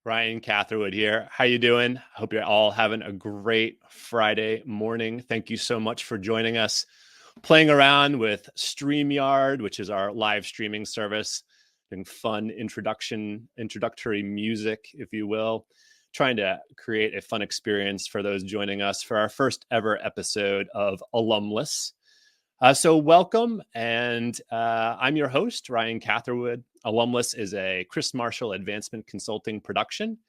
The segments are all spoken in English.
Ryan Catherwood here. How you doing? I hope you're all having a great Friday morning. Thank you so much for joining us. Playing around with StreamYard, which is our live streaming service, doing fun introductory music, if you will, trying to create a fun experience for those joining us for our first ever episode of Alumless. So welcome, and I'm your host, Ryan Catherwood. Alumless is a Chris Marshall Advancement Consulting production.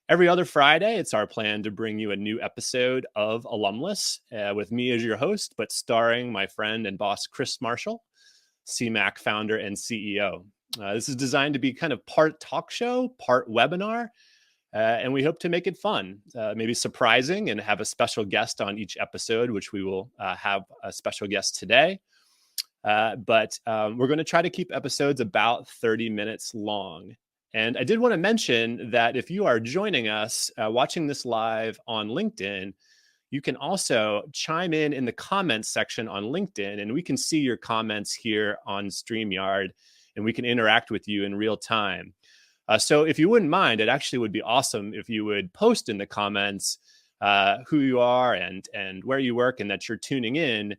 Every other Friday, it's our plan to bring you a new episode of Alumless with me as your host, but starring my friend and boss, Chris Marshall, CMAC founder and CEO. This is designed to be kind of part talk show, part webinar, and we hope to make it fun, maybe surprising, and have a special guest on each episode, which we will have a special guest today. But we're going to try to keep episodes about 30 minutes long. And I did want to mention that if you are joining us, watching this live on LinkedIn, you can also chime in the comments section on LinkedIn, and we can see your comments here on StreamYard, and we can interact with you in real time. So if you wouldn't mind, it actually would be awesome if you would post in the comments who you are and where you work and that you're tuning in,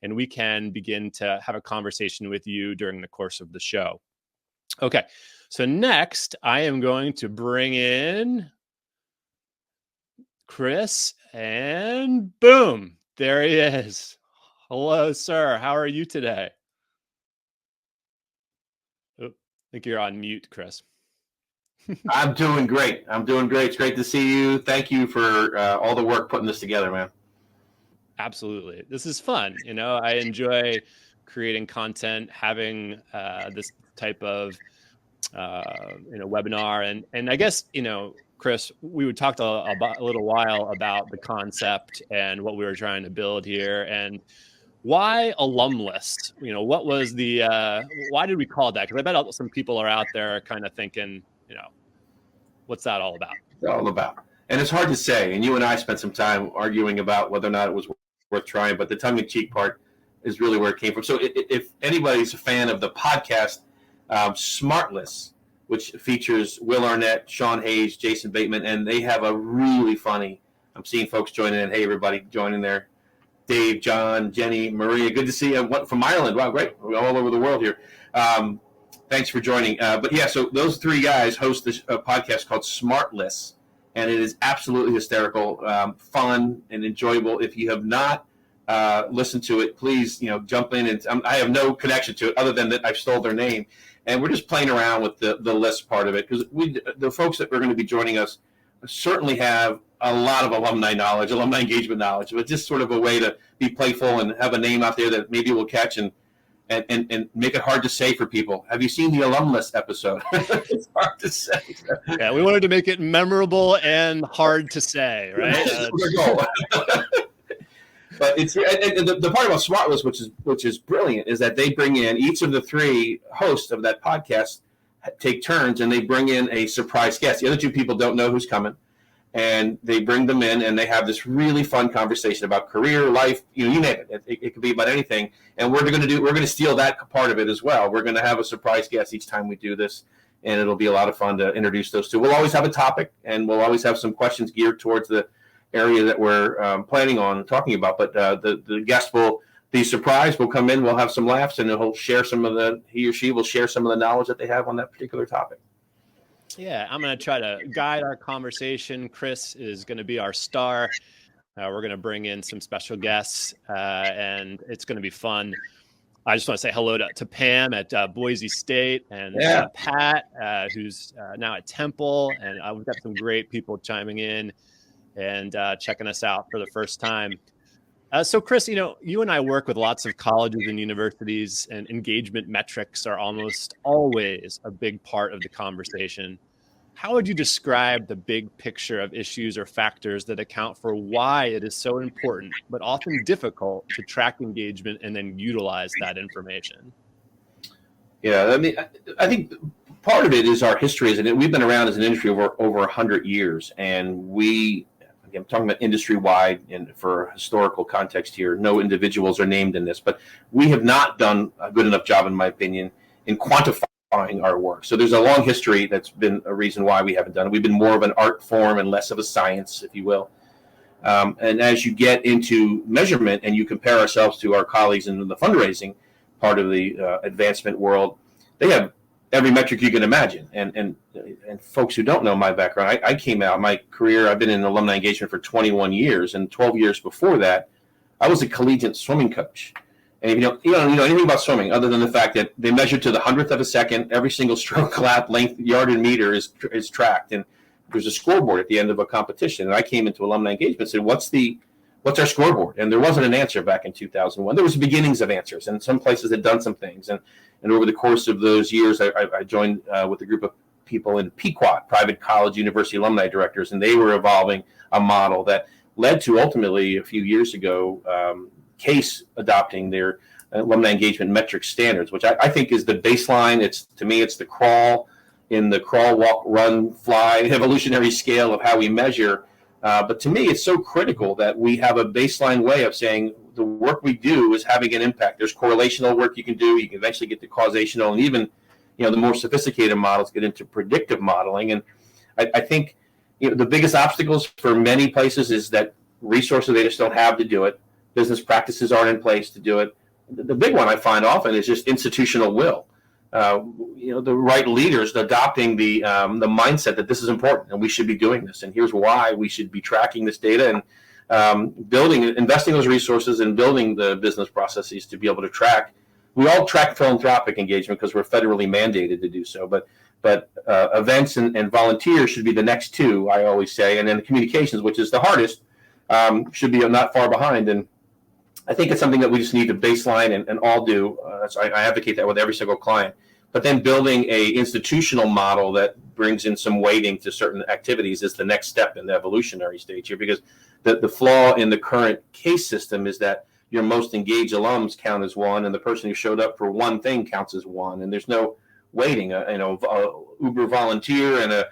and we can begin to have a conversation with you during the course of the show. Okay, so next I am going to bring in Chris, and boom, there he is. Hello, sir. How are you today? Oh, I think you're on mute, Chris. I'm doing great. It's great to see you. Thank you for all the work putting this together, man. Absolutely. This is fun. You know, I enjoy creating content, having this type of, webinar. And I guess, Chris, we talked a little while about the concept and what we were trying to build here. And why Alumless? What was why did we call it that? Because I bet some people are out there kind of thinking, what's that all about? It's all about. And it's hard to say. And you and I spent some time arguing about whether or not it was worth trying. But the tongue-in-cheek part is really where it came from. So if anybody's a fan of the podcast, Smartless, which features Will Arnett, Sean Hayes, Jason Bateman, and they have a really funny, I'm seeing folks joining in. Hey, everybody joining there. Dave, John, Jenny, Maria, good to see you. From Ireland. Wow, great. We're all over the world here. Thanks for joining. But yeah, so those three guys host this podcast called Smartless, and it is absolutely hysterical, fun, and enjoyable. If you have not listened to it, please, jump in. And I have no connection to it other than that I've stole their name, and we're just playing around with the list part of it because the folks that are going to be joining us certainly have a lot of alumni knowledge, alumni engagement knowledge, but just sort of a way to be playful and have a name out there that maybe we'll catch and make it hard to say for people. Have you seen the Alumless episode? It's hard to say. Yeah, we wanted to make it memorable and hard to say, right? But it's the part about Smartless, which is brilliant, is that they bring in each of the three hosts of that podcast take turns, and they bring in a surprise guest. The other two people don't know who's coming, and they bring them in, and they have this really fun conversation about career, life, you name it. It could be about anything, and we're going to steal that part of it as well. We're going to have a surprise guest each time we do this, and it'll be a lot of fun to introduce those two. We'll always have a topic, and we'll always have some questions geared towards the area that we're planning on talking about. But the guest will be surprised. We'll come in, we'll have some laughs, and he or she will share some of the knowledge that they have on that particular topic. Yeah, I'm going to try to guide our conversation. Chris is going to be our star. We're going to bring in some special guests, and it's going to be fun. I just want to say hello to Pam at Boise State and Pat, who's now at Temple. And we've got some great people chiming in and checking us out for the first time. So, Chris, you and I work with lots of colleges and universities, and engagement metrics are almost always a big part of the conversation. How would you describe the big picture of issues or factors that account for why it is so important, but often difficult to track engagement and then utilize that information? Yeah, I think part of it is our history. We've been around as an industry over 100 years, and I'm talking about industry-wide, and for historical context here, no individuals are named in this, but we have not done a good enough job, in my opinion, in quantifying our work. So there's a long history that's been a reason why we haven't done it. We've been more of an art form and less of a science, if you will. And as you get into measurement and you compare ourselves to our colleagues in the fundraising part of the advancement world, they have every metric you can imagine. And folks who don't know my background, I came out, my career, I've been in alumni engagement for 21 years, and 12 years before that, I was a collegiate swimming coach. And if you don't know anything about swimming other than the fact that they measure to the 100th of a second, every single stroke, lap, length, yard, and meter is tracked. And there's a scoreboard at the end of a competition. And I came into alumni engagement and said, what's our scoreboard? And there wasn't an answer back in 2001. There was beginnings of answers, and some places had done some things. And over the course of those years, I joined with a group of people in PQUAT, Private College University Alumni Directors, and they were evolving a model that led to ultimately a few years ago CASE adopting their alumni engagement metric standards, which I think is the baseline. To me, it's the crawl in the crawl, walk, run, fly evolutionary scale of how we measure. But to me, it's so critical that we have a baseline way of saying the work we do is having an impact. There's correlational work you can do. You can eventually get to causational, and even the more sophisticated models get into predictive modeling. And I think the biggest obstacles for many places is that resources they just don't have to do it. Business practices aren't in place to do it. The big one I find often is just institutional will. The right leaders adopting the mindset that this is important and we should be doing this, and here's why we should be tracking this data and investing those resources and building the business processes to be able to track. We all track philanthropic engagement because we're federally mandated to do so, but events and volunteers should be the next two, I always say, and then communications, which is the hardest, should be not far behind. And I think it's something that we just need to baseline and all do. So I advocate that with every single client. But then building a institutional model that brings in some weighting to certain activities is the next step in the evolutionary stage here, because the flaw in the current CASE system is that your most engaged alums count as one, and the person who showed up for one thing counts as one, and there's no weighting. A Uber volunteer and a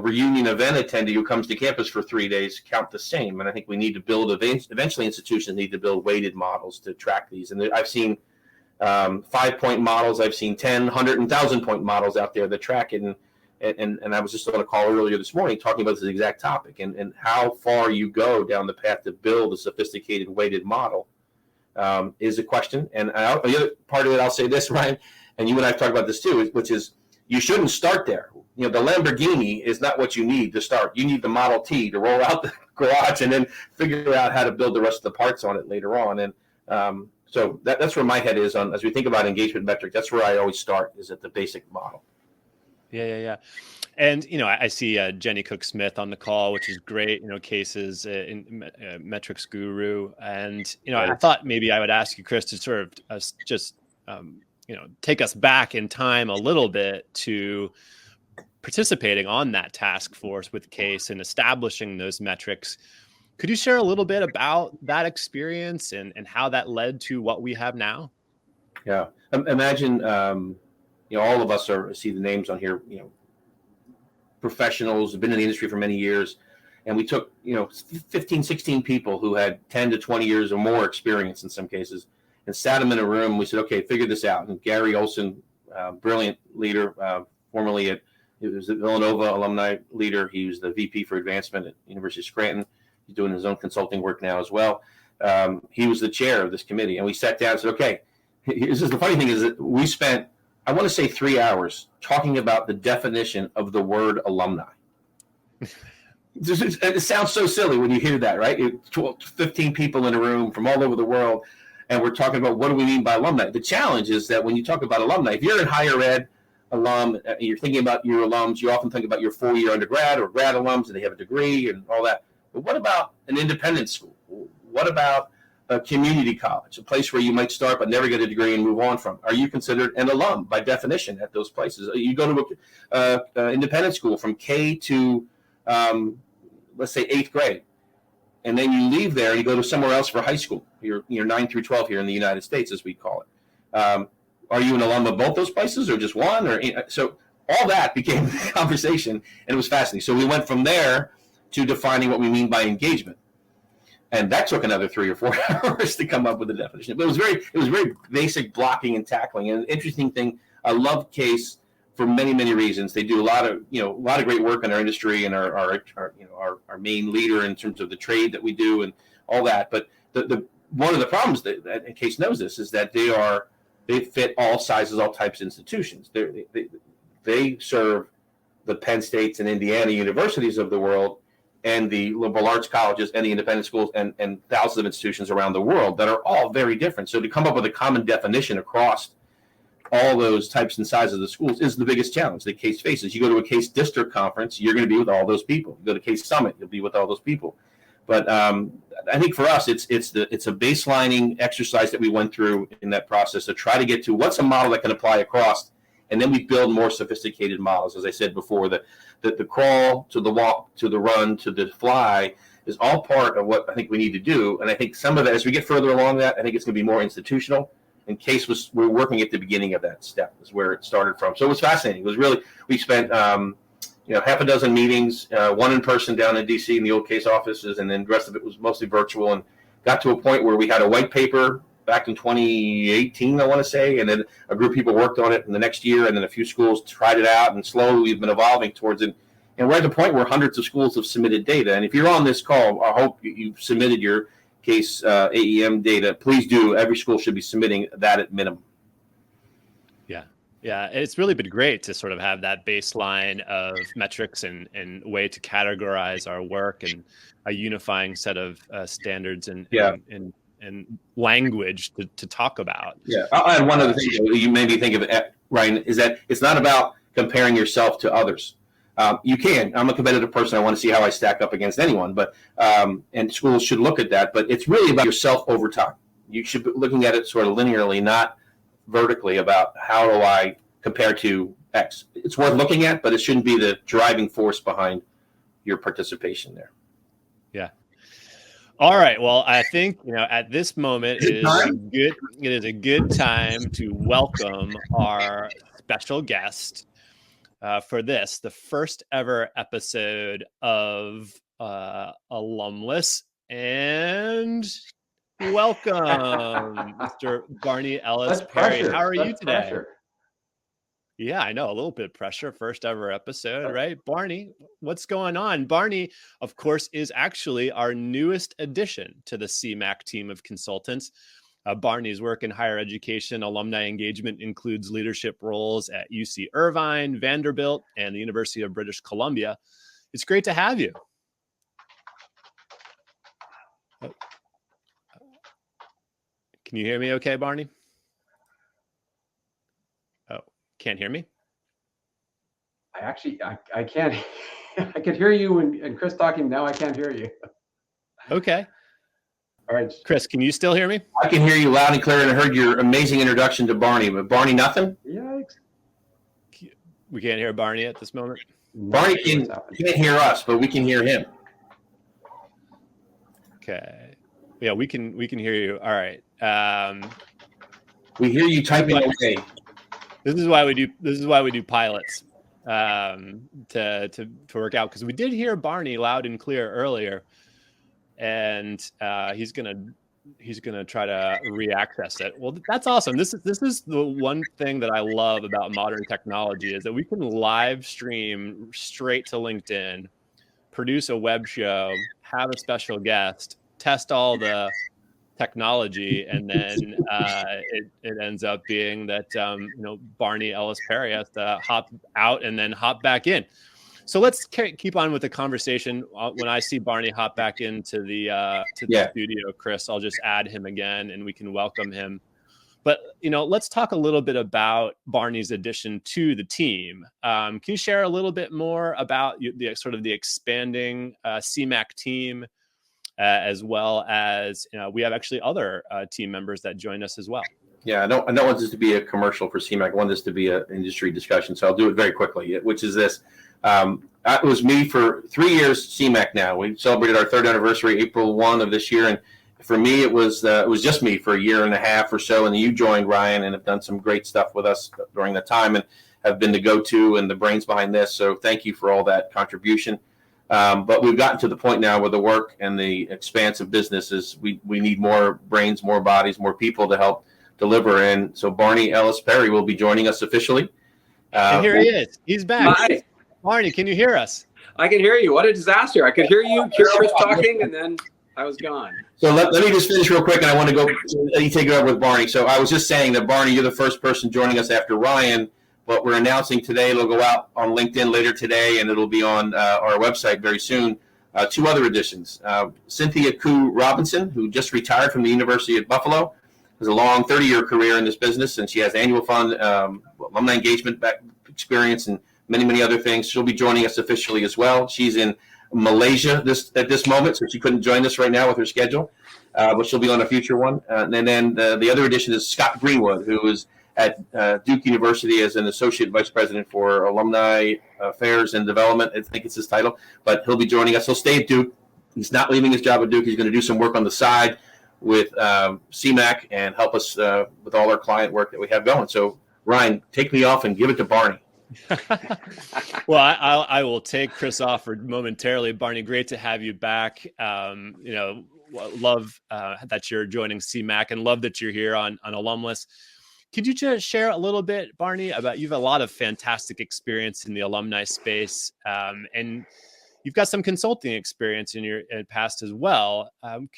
reunion event attendee who comes to campus for 3 days count the same. And I think we need to build, eventually institutions need to build weighted models to track these. And I've seen 5-point models. I've seen 10, 100, and 1,000-point models out there that track it. And I was just on a call earlier this morning talking about this exact topic and how far you go down the path to build a sophisticated weighted model is a question. And the other part of it, I'll say this, Ryan, and you and I have talked about this too, which is you shouldn't start there. The Lamborghini is not what you need to start. You need the Model T to roll out the garage and then figure out how to build the rest of the parts on it later on. And so that's where my head is on, as we think about engagement metric, that's where I always start, is at the basic model. Yeah. And, I see Jenny Cook-Smith on the call, which is great, cases in metrics guru. And, I thought maybe I would ask you, Chris, to sort of just, take us back in time a little bit to participating on that task force with CASE and establishing those metrics. Could you share a little bit about that experience and how that led to what we have now? Yeah. Imagine, all of us see the names on here, professionals have been in the industry for many years. And we took, 15, 16 people who had 10 to 20 years or more experience in some cases and sat them in a room. We said, okay, figure this out. And Gary Olson, brilliant leader, formerly he was the Villanova alumni leader. He was the VP for advancement at University of Scranton. He's doing his own consulting work now as well. He was the chair of this committee. And we sat down and said, okay, this is the funny thing is that we spent, I want to say 3 hours talking about the definition of the word alumni. It sounds so silly when you hear that, right? 15 people in a room from all over the world, and we're talking about what do we mean by alumni. The challenge is that when you talk about alumni, if you're in higher ed alum, you're thinking about your alums, you often think about your 4-year undergrad or grad alums, and they have a degree and all that. But what about an independent school? What about a community college, a place where you might start but never get a degree and move on from? Are you considered an alum by definition at those places? You go to an independent school from K to, let's say, 8th grade, and then you leave there and you go to somewhere else for high school. You're 9 through 12 here in the United States, as we call it. Are you an alum of both those places or just one? So all that became the conversation, and it was fascinating. So we went from there to defining what we mean by engagement. And that took another 3 or 4 hours to come up with a definition. But it was very basic blocking and tackling. And an interesting thing I love Case for many, many reasons. They do a lot of great work in our industry and our main leader in terms of the trade that we do and all that. But the one of the problems that Case knows this is that they fit all sizes, all types of institutions. They serve the Penn States and Indiana universities of the world, and the liberal arts colleges and the independent schools and thousands of institutions around the world that are all very different. So to come up with a common definition across all those types and sizes of the schools is the biggest challenge that Case faces. You go to a Case district conference, you're going to be with all those people. You go to Case Summit, you'll be with all those people. But I think for us, it's a baselining exercise that we went through in that process to try to get to what's a model that can apply across, and then we build more sophisticated models. As I said before, the crawl to the walk to the run to the fly is all part of what I think we need to do. And I think some of that, as we get further along that, I think it's going to be more institutional. And Case we're working at the beginning of that step is where it started from. So it was fascinating. It was really, we spent half a dozen meetings, one in person down in DC in the old Case offices, and then the rest of it was mostly virtual, and got to a point where we had a white paper back in 2018, I want to say, and then a group of people worked on it in the next year, and then a few schools tried it out, and slowly we've been evolving towards it. And we're at the point where hundreds of schools have submitted data. And if you're on this call, I hope you've submitted your Case AEM data. Please do. Every school should be submitting that at minimum. Yeah, it's really been great to sort of have that baseline of metrics and way to categorize our work and a unifying set of standards and language to talk about. Yeah, I'll add one other thing that you made me think of, Ryan, is that it's not about comparing yourself to others. You can. I'm a competitive person. I want to see how I stack up against anyone, but and schools should look at that. But it's really about yourself over time. You should be looking at it sort of linearly, not vertically, about how do I compare to X. It's worth looking at, but it shouldn't be the driving force behind your participation there. Yeah. All right. Well, I think, at this moment it is a good time to welcome our special guest for the first ever episode of Alumless, and welcome, Mr. Barney Ellis-Perry. How are you today? Pressure. Yeah, I know, a little bit of pressure. First ever episode, right? Barney, what's going on? Barney, of course, is actually our newest addition to the CMAC team of consultants. Barney's work in higher education alumni engagement includes leadership roles at UC Irvine, Vanderbilt, and the University of British Columbia. It's great to have you. Can you hear me okay, Barney? Oh, can't hear me? I can't. I could hear you and Chris talking. Now I can't hear you. Okay. All right. Chris, can you still hear me? I can hear you loud and clear, and I heard your amazing introduction to Barney. But Barney, nothing? Yikes. We can't hear Barney at this moment? Barney can't hear us, but we can hear him. Okay. Yeah, we can hear you. All right. We hear you typing away. This is why we do pilots to work out, because we did hear Barney loud and clear earlier, and he's gonna try to re-access it. Well, that's awesome. This is the one thing that I love about modern technology, is that we can live stream straight to LinkedIn, produce a web show, have a special guest, test all the technology, and then it ends up being that Barney Ellis-Perry has to hop out and then hop back in. So let's keep on with the conversation. When I see Barney hop back into the studio, Chris, I'll just add him again and we can welcome him. But let's talk a little bit about Barney's addition to the team. Can you share a little bit more about the sort of the expanding CMAC team? As well as we have actually other team members that join us as well. Yeah, I don't want this to be a commercial for CMAC. I want this to be an industry discussion, so I'll do it very quickly, which is this. It was me for 3 years, CMAC now. We celebrated our third anniversary April 1 of this year, and for me it was just me for a year and a half or so, and then you joined, Ryan, and have done some great stuff with us during that time and have been the go-to and the brains behind this, so thank you for all that contribution. But we've gotten to the point now where the work and the expanse of business is we need more brains, more bodies, more people to help deliver. And so Barney Ellis-Perry will be joining us officially. And here he is. He's back. Hi. Barney, can you hear us? I can hear you. What a disaster. I could hear Chris talking, and then I was gone. So let me just finish real quick, and I want to go let you take it over with Barney. So I was just saying that, Barney, you're the first person joining us after Ryan, but we're announcing today, it'll go out on LinkedIn later today, and it'll be on our website very soon, 2 other additions. Cynthia Koo Robinson, who just retired from the University of Buffalo, has a long 30-year career in this business, and she has annual fund, alumni engagement experience, and many, many other things. She'll be joining us officially as well. She's in Malaysia at this moment, so she couldn't join us right now with her schedule, but she'll be on a future one. And then the other addition is Scott Greenwood, who is at Duke University as an associate vice president for alumni affairs and development. I think it's his title, but he'll be joining us. He'll stay at Duke. He's not leaving his job at Duke. He's going to do some work on the side with CMAC and help us with all our client work that we have going. So Ryan, take me off and give it to Barney. Well, I will take Chris off for momentarily. Barney, great to have you back. Love that you're joining CMAC and love that you're here on Alumless. Could you just share a little bit, Barney, about you've a lot of fantastic experience in the alumni space, and you've got some consulting experience in your past as well. I'm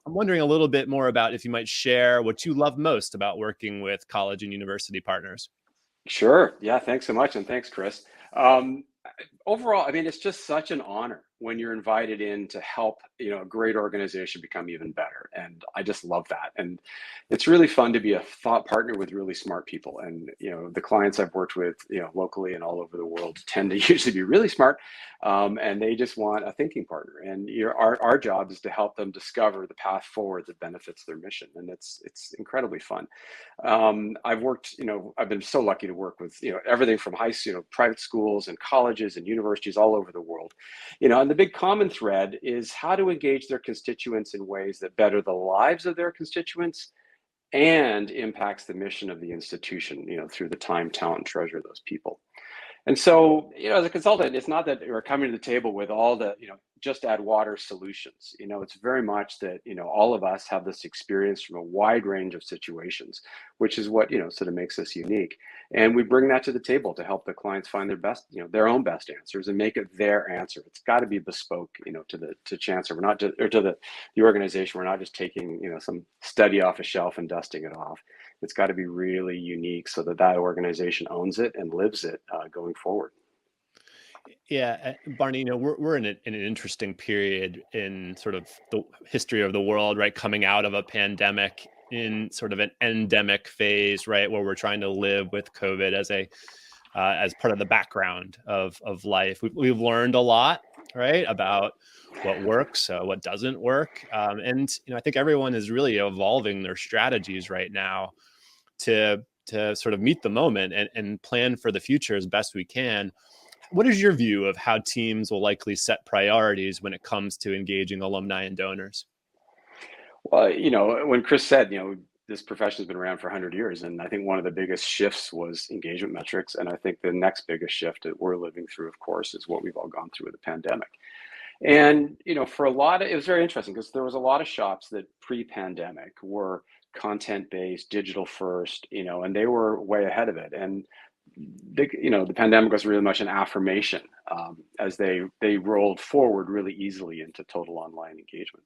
wondering a little bit more about if you might share what you love most about working with college and university partners. Sure. Yeah. Thanks so much. And thanks, Chris. Overall, I mean, it's just such an honor when you're invited in to help, a great organization become even better. And I just love that. And it's really fun to be a thought partner with really smart people. And, the clients I've worked with, locally and all over the world tend to usually be really smart. And they just want a thinking partner. And our job is to help them discover the path forward that benefits their mission. And it's incredibly fun. I've worked, I've been so lucky to work with, everything from private schools and colleges and universities all over the world. And the big common thread is how to engage their constituents in ways that better the lives of their constituents and impacts the mission of the institution, through the time, talent, and treasure of those people. And so, as a consultant, it's not that we're coming to the table with all the, just add water solutions. It's very much that, all of us have this experience from a wide range of situations, which is what, sort of makes us unique. And we bring that to the table to help the clients find their best, their own best answers and make it their answer. It's got to be bespoke, to Chancellor. We're not just, or to the organization. We're not just taking, some study off a shelf and dusting it off. It's got to be really unique so that organization owns it and lives it going forward. Yeah, Barney, we're in an interesting period in sort of the history of the world, right? Coming out of a pandemic in sort of an endemic phase, right? Where we're trying to live with COVID as part of the background of life. We've learned a lot, right? About what works, what doesn't work. And, I think everyone is really evolving their strategies right now to sort of meet the moment and plan for the future as best we can. What is your view of how teams will likely set priorities when it comes to engaging alumni and donors? Well, when Chris said, this profession has been around for 100 years, and I think one of the biggest shifts was engagement metrics. And I think the next biggest shift that we're living through, of course, is what we've all gone through with the pandemic. And, for a lot of, it was very interesting because there was a lot of shops that pre-pandemic were content-based, digital first, and they were way ahead of it. And the pandemic was really much an affirmation as they rolled forward really easily into total online engagement.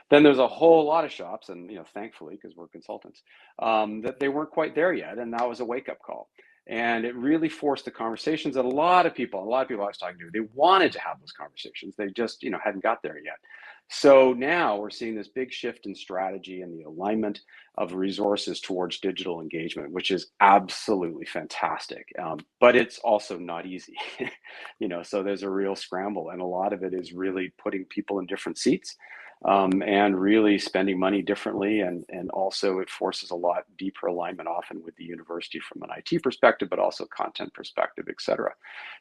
Then there's a whole lot of shops, and thankfully, because we're consultants, that they weren't quite there yet, and that was a wake-up call. And it really forced the conversations that a lot of people I was talking to, they wanted to have those conversations. They just, hadn't got there yet. So now we're seeing this big shift in strategy and the alignment of resources towards digital engagement, which is absolutely fantastic. But it's also not easy, so there's a real scramble. And a lot of it is really putting people in different seats. And really spending money differently. And also it forces a lot deeper alignment often with the university from an IT perspective, but also content perspective, et cetera.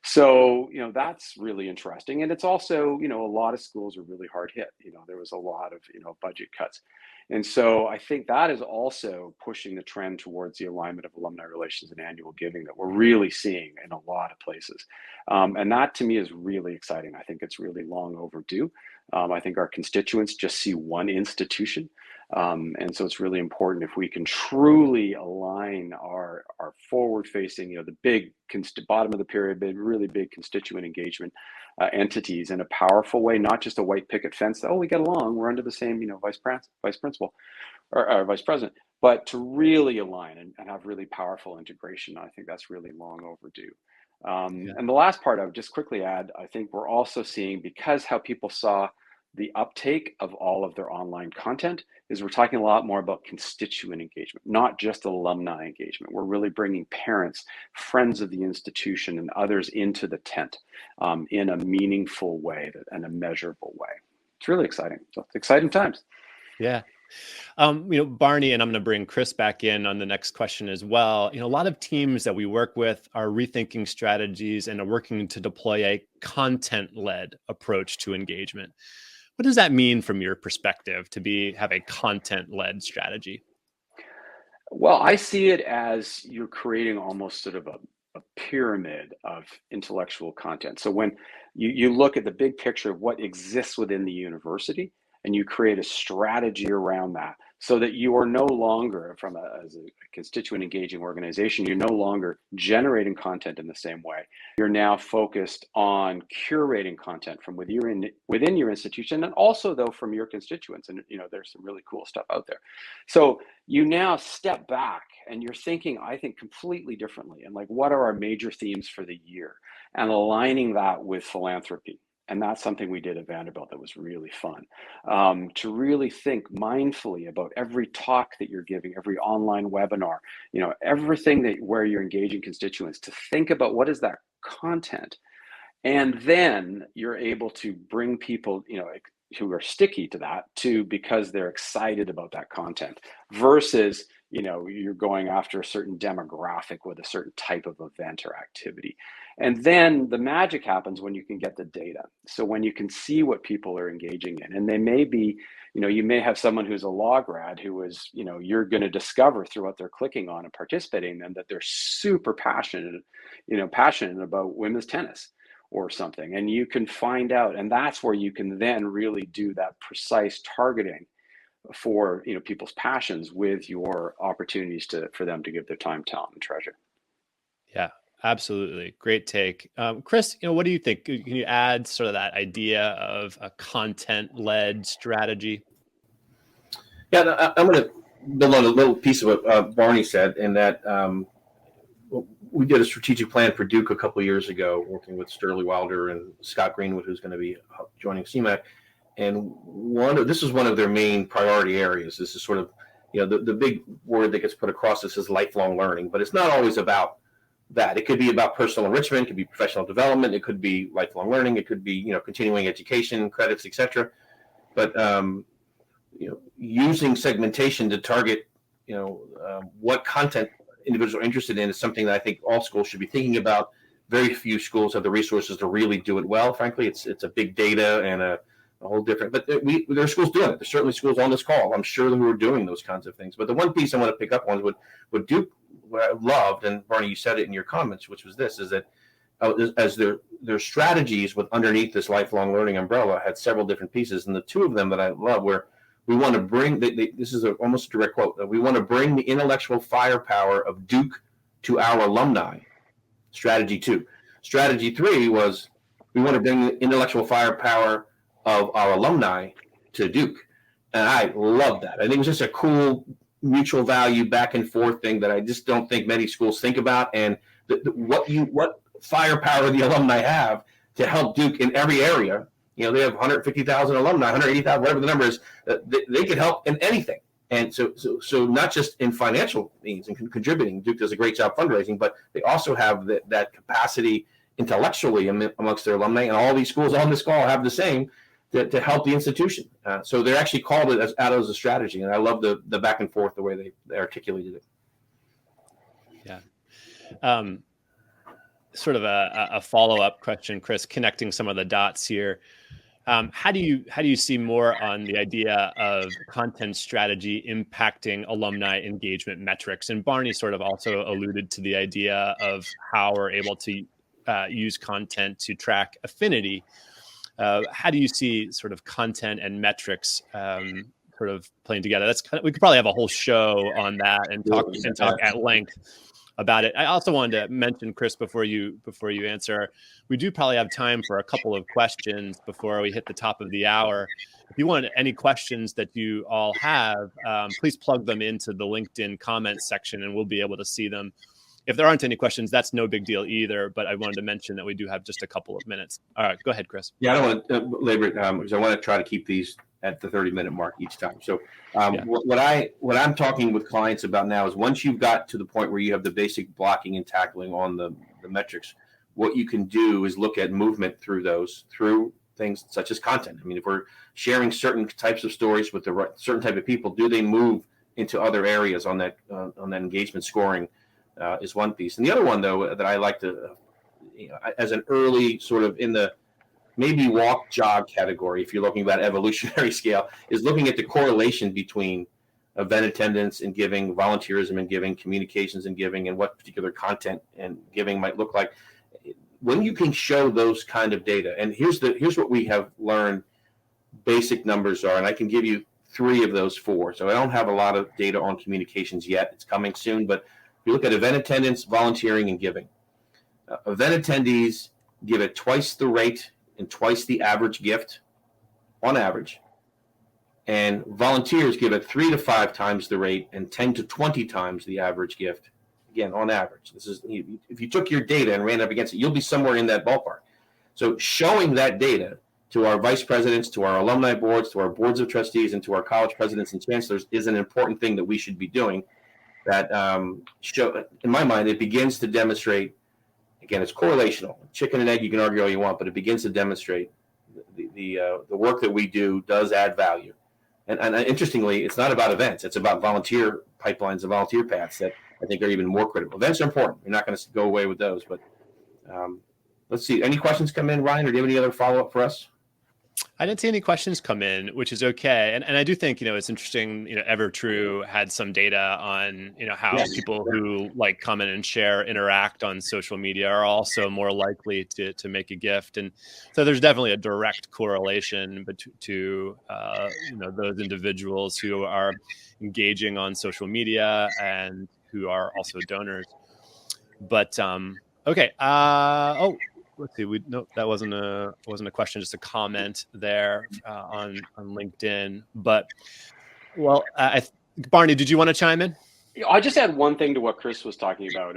So, that's really interesting. And it's also, a lot of schools are really hard hit. There was a lot of, budget cuts. And so I think that is also pushing the trend towards the alignment of alumni relations and annual giving that we're really seeing in a lot of places. And that to me is really exciting. I think it's really long overdue. I think our constituents just see one institution And so it's really important if we can truly align our forward-facing, the big bottom of the pyramid, really big constituent engagement entities in a powerful way, not just a white picket fence that, we get along, we're under the same, vice principal or vice president, but to really align and have really powerful integration. I think that's really long overdue. And the last part I would just quickly add, I think we're also seeing, because how people saw the uptake of all of their online content, is we're talking a lot more about constituent engagement, not just alumni engagement. We're really bringing parents, friends of the institution, and others into the tent in a meaningful way and a measurable way. It's really exciting. So it's exciting times. Yeah. Barney, and I'm going to bring Chris back in on the next question as well. A lot of teams that we work with are rethinking strategies and are working to deploy a content-led approach to engagement. What does that mean from your perspective to have a content-led strategy? Well, I see it as you're creating almost sort of a pyramid of intellectual content. So when you look at the big picture of what exists within the university, and you create a strategy around that, so that you are no longer, as a constituent engaging organization, you're no longer generating content in the same way. You're now focused on curating content from within your institution, and also though from your constituents. And there's some really cool stuff out there. So you now step back and you're thinking, I think, completely differently. And what are our major themes for the year? And aligning that with philanthropy. And that's something we did at Vanderbilt that was really fun, to really think mindfully about every talk that you're giving, every online webinar, everything where you're engaging constituents, to think about what is that content. And then you're able to bring people, who are sticky to that because they're excited about that content, versus, you're going after a certain demographic with a certain type of event or activity. And then the magic happens when you can get the data. So when you can see what people are engaging in, and they may be, you may have someone who's a law grad who is, you're going to discover through what they're clicking on and participating in that they're super passionate about women's tennis or something. And you can find out, and that's where you can then really do that precise targeting for people's passions with your opportunities for them to give their time, talent, and treasure. Yeah, absolutely. Great take. Chris, what do you think? Can you add sort of that idea of a content-led strategy? Yeah, I'm going to build on a little piece of what Barney said, in that we did a strategic plan for Duke a couple of years ago, working with Sterling Wilder and Scott Greenwood, who's going to be joining CMAC. And this is one of their main priority areas. This is sort of, the big word that gets put across this is lifelong learning, but it's not always about that. It could be about personal enrichment, it could be professional development, it could be lifelong learning, it could be, continuing education, credits, etc. But, using segmentation to target, what content individuals are interested in is something that I think all schools should be thinking about. Very few schools have the resources to really do it well. Frankly, it's a big data and a whole different, but there are schools doing it. There's certainly schools on this call, I'm sure, who are doing those kinds of things. But the one piece I want to pick up on is what Duke, what I loved, and Barney, you said it in your comments, which was this, is that as their strategies with underneath this lifelong learning umbrella had several different pieces. And the two of them that I love were, we want to bring, this is almost a direct quote, we want to bring the intellectual firepower of Duke to our alumni. Strategy 2. Strategy 3 was, we want to bring the intellectual firepower of our alumni to Duke. And I love that. I think it was just a cool mutual value back and forth thing that I just don't think many schools think about. And what firepower the alumni have to help Duke in every area. They have 150,000 alumni, 180,000, whatever the number is. They can help in anything. And so not just in financial means and contributing. Duke does a great job fundraising, but they also have that capacity intellectually amongst their alumni. And all these schools on this call have the same, to help the institution. So they're actually called it as a strategy. And I love the back and forth, the way they articulated it. Yeah. Sort of a follow-up question, Chris, connecting some of the dots here. How do you see more on the idea of content strategy impacting alumni engagement metrics? And Barney sort of also alluded to the idea of how we're able to use content to track affinity. How do you see sort of content and metrics sort of playing together. We could probably have a whole show on that and talk at length about it. I also wanted to mention, Chris, before you answer, we do probably have time for a couple of questions before we hit the top of the hour. If you want any questions that you all have, please plug them into the LinkedIn comments section and we'll be able to see them. If there aren't any questions, that's no big deal either, but I wanted to mention that we do have just a couple of minutes. All right, go ahead, Chris. Yeah, I don't want to labor it because I want to try to keep these at the 30-minute mark each time. So what I'm talking with clients about now is once you've got to the point where you have the basic blocking and tackling on the metrics, what you can do is look at movement through things such as content. I mean, if we're sharing certain types of stories with the certain type of people, do they move into other areas on that engagement scoring? Is one piece. And the other one, though, that I like to, as an early sort of in the maybe walk jog category, if you're looking about evolutionary scale, is looking at the correlation between event attendance and giving, volunteerism and giving, communications and giving, and what particular content and giving might look like. When you can show those kind of data, and here's what we have learned basic numbers are, and I can give you 3 of those 4. So I don't have a lot of data on communications yet. It's coming soon, but if you look at event attendance, volunteering, and giving, event attendees give at twice the rate and twice the average gift on average. And volunteers give at 3 to 5 times the rate and 10 to 20 times the average gift, again, on average. This is, if you took your data and ran up against it, you'll be somewhere in that ballpark. So showing that data to our vice presidents, to our alumni boards, to our boards of trustees, and to our college presidents and chancellors is an important thing that we should be doing. That show, in my mind, it begins to demonstrate, again, it's correlational. Chicken and egg, you can argue all you want, but it begins to demonstrate the work that we do does add value. And interestingly, it's not about events. It's about volunteer pipelines and volunteer paths that I think are even more critical. Events are important. You're not going to go away with those. But let's see. Any questions come in, Ryan, or do you have any other follow-up for us? I didn't see any questions come in, which is okay. And I do think, it's interesting, EverTrue had some data on, how people who like, comment and share, interact on social media are also more likely to make a gift. And so there's definitely a direct correlation to those individuals who are engaging on social media and who are also donors. But, okay. Let's see. That wasn't a question, just a comment there on LinkedIn. But Barney, did you want to chime in? I just add one thing to what Chris was talking about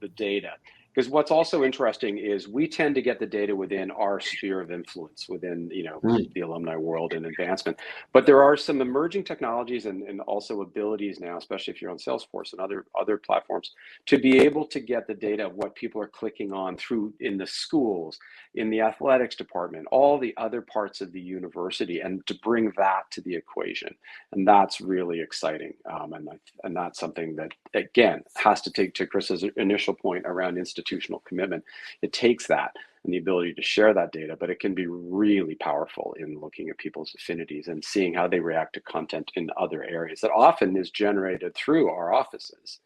the data. Because what's also interesting is we tend to get the data within our sphere of influence, within the alumni world and advancement. But there are some emerging technologies and also abilities now, especially if you're on Salesforce and other platforms, to be able to get the data of what people are clicking on through in the schools, in the athletics department, all the other parts of the university, and to bring that to the equation. And that's really exciting. And that's something that, again, has to take to Chris's initial point around institutional commitment. It takes that and the ability to share that data, but it can be really powerful in looking at people's affinities and seeing how they react to content in other areas that often is generated through our offices.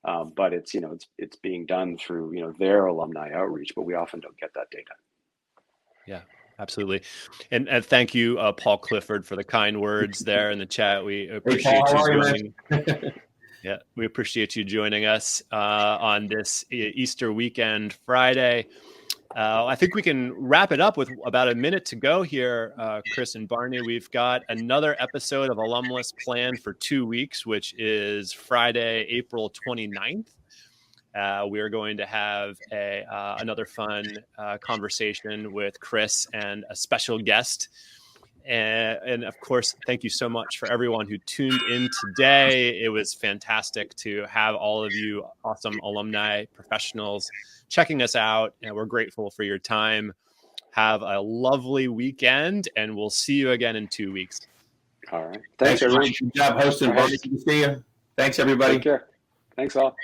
But it's being done through, their alumni outreach, but we often don't get that data. Yeah, absolutely. And thank you, Paul Clifford, for the kind words there in the chat. We appreciate you joining. Yeah, we appreciate you joining us on this Easter weekend Friday. I think we can wrap it up with about a minute to go here, Chris and Barney. We've got another episode of Alumless planned for 2 weeks, which is Friday, April 29th. We are going to have another fun conversation with Chris and a special guest. And of course, thank you so much for everyone who tuned in today. It was fantastic to have all of you awesome alumni professionals checking us out. And we're grateful for your time. Have a lovely weekend, and we'll see you again in 2 weeks. All right. Thanks everyone. Good job hosting. Barney, good to see you. Thanks, everybody. Take care. Thanks all.